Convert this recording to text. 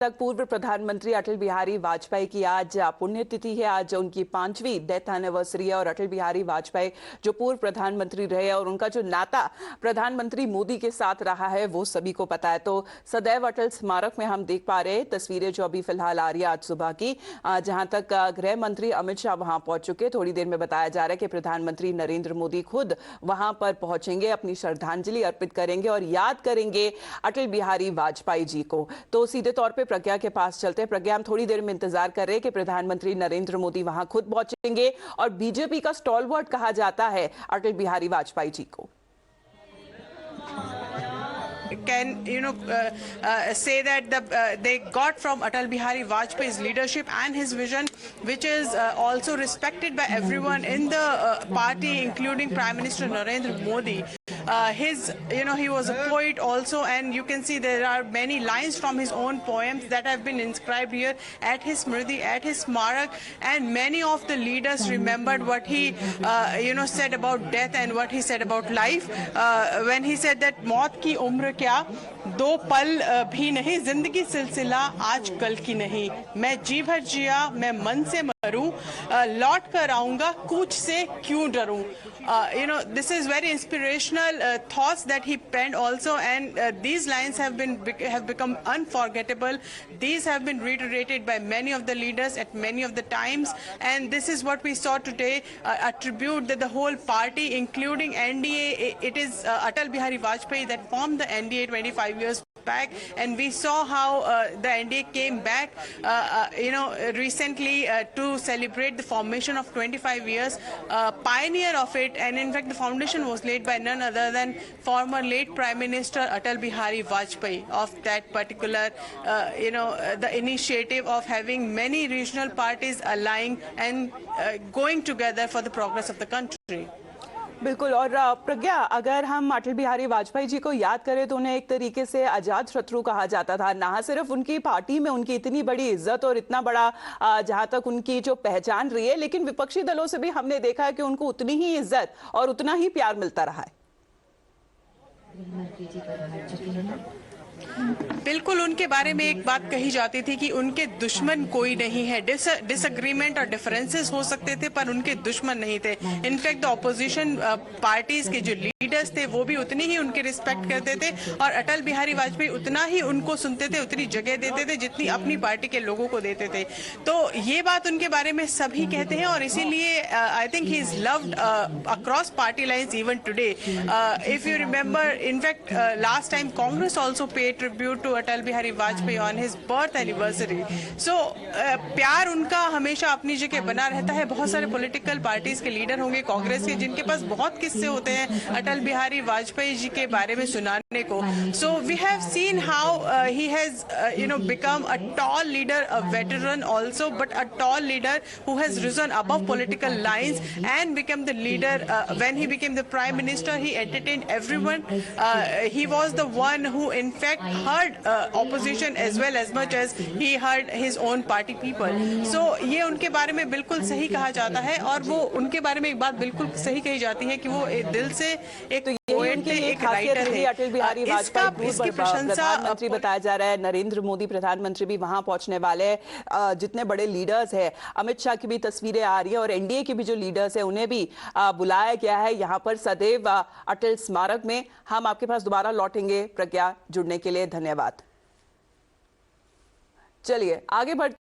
तक पूर्व प्रधानमंत्री अटल बिहारी वाजपेयी की आज पुण्यतिथि है। आज उनकी 5वीं डेथ एनिवर्सरी है और अटल बिहारी वाजपेयी जो पूर्व प्रधानमंत्री रहे और उनका जो नाता प्रधानमंत्री मोदी के साथ रहा है वो सभी को पता है। तो सदैव अटल स्मारक में हम देख पा रहे हैं तस्वीरें जो अभी फिलहाल आ रही है आज सुबह की, जहां तक गृह मंत्री अमित शाह वहां पहुंच चुके। थोड़ी देर में बताया जा रहा है कि प्रधानमंत्री नरेंद्र मोदी खुद वहां पर पहुंचेंगे, अपनी श्रद्धांजलि अर्पित करेंगे और याद करेंगे अटल बिहारी वाजपेयी जी को। तो सीधे तौर पर प्रज्ञा के पास चलते हैं। प्रज्ञा, हम थोड़ी देर में इंतजार कर रहे हैं कि प्रधानमंत्री नरेंद्र मोदी वहां खुद पहुंचेंगे और बीजेपी का स्टॉलवर्ट कहा जाता है अटल बिहारी वाजपेयी जी को। Can say that they got from Atal Bihari Vajpayee's leadership and his vision, which is also respected by everyone in the party, including Prime Minister Narendra Modi. He was a poet also, and you can see there are many lines from his own poems that have been inscribed here at his smriti, at his smarak, and many of the leaders remembered what he said about death and what he said about life, when he said that मौत की उम्र क्या, दो पल भी नहीं, जिंदगी सिलसिला आज कल की नहीं, मैं जी भर जिया मैं मन से मरूं, लौट कर आऊंगा कूच से क्यों डरूं. This is very inspirational thoughts that he penned also, and these lines have become unforgettable. These have been reiterated by many of the leaders at many of the times, and this is what we saw today, a tribute that the whole party, including NDA, it is Atal Bihari Vajpayee that formed the NDA 25 years back, and we saw how the NDA came back recently to celebrate the formation of 25 years, pioneer of it, and in fact the foundation was laid by none other than former late Prime Minister Atal Bihari Vajpayee of that particular the initiative of having many regional parties aligning and going together for the progress of the country. बिल्कुल। और प्रज्ञा, अगर हम अटल बिहारी वाजपेयी जी को याद करें तो उन्हें एक तरीके से अजात शत्रु कहा जाता था। ना सिर्फ उनकी पार्टी में उनकी इतनी बड़ी इज्जत और इतना बड़ा जहां तक उनकी जो पहचान रही है, लेकिन विपक्षी दलों से भी हमने देखा है कि उनको उतनी ही इज्जत और उतना ही प्यार मिलता रहा है। बिल्कुल, उनके बारे में एक बात कही जाती थी कि उनके दुश्मन कोई नहीं है। डिसएग्रीमेंट और डिफरेंसेस हो सकते थे पर उनके दुश्मन नहीं थे। इनफैक्ट द ऑपोजिशन पार्टीज के जो लीडर्स थे वो भी उतनी ही उनके रिस्पेक्ट करते थे और अटल बिहारी वाजपेयी उतना ही उनको सुनते थे, उतनी जगह देते थे जितनी अपनी पार्टी के लोगों को देते थे। तो ये बात उनके बारे में सभी कहते हैं और इसीलिए I think he is loved across party lines even today. If you remember, in fact last time Congress also paid tribute to Atal Bihari Vajpayee on his birth anniversary. So प्यार उनका हमेशा अपनी जगह बना रहता है. बहुत सारे पॉलिटिकल पार्टीज के लीडर होंगे कांग्रेस के जिनके पास बहुत किस्से होते हैं अटल बिहारी वाजपेयी जी के बारे में सुनाने को. So we have seen how he has become a tall leader, a veteran also, but a tall leader who has risen above political lines and become the leader. When he became the prime minister, he entertained everyone. He was the one who in fact heard opposition as well as much as he heard his own party people. So ये उनके बारे में बिल्कुल सही कहा जाता है और वो उनके बारे में एक बात बिल्कुल सही कही जाती है कि वो दिल से एक पोएट थे, एक राइटर थे. अटल बिहारी वाजपेयी इसकी प्रशंसा प्रधानमंत्री बताया जा रहा है. नरेंद्र मोदी प्रधानमंत्री भी वहां पहुंचने वाले हैं. जितने बड़े लीडर्स हैं, अमित शाह की भी तस्वीरें आ रही है और एनडीए के भी जो लीडर्स हैं उन्हें भी बुलाया गया है यहाँ पर सदैव अटल स्मारक में. हम आपके पास दोबारा लौटेंगे. प्रज्ञा, जुड़ने के लिए धन्यवाद. चलिए आगे बढ़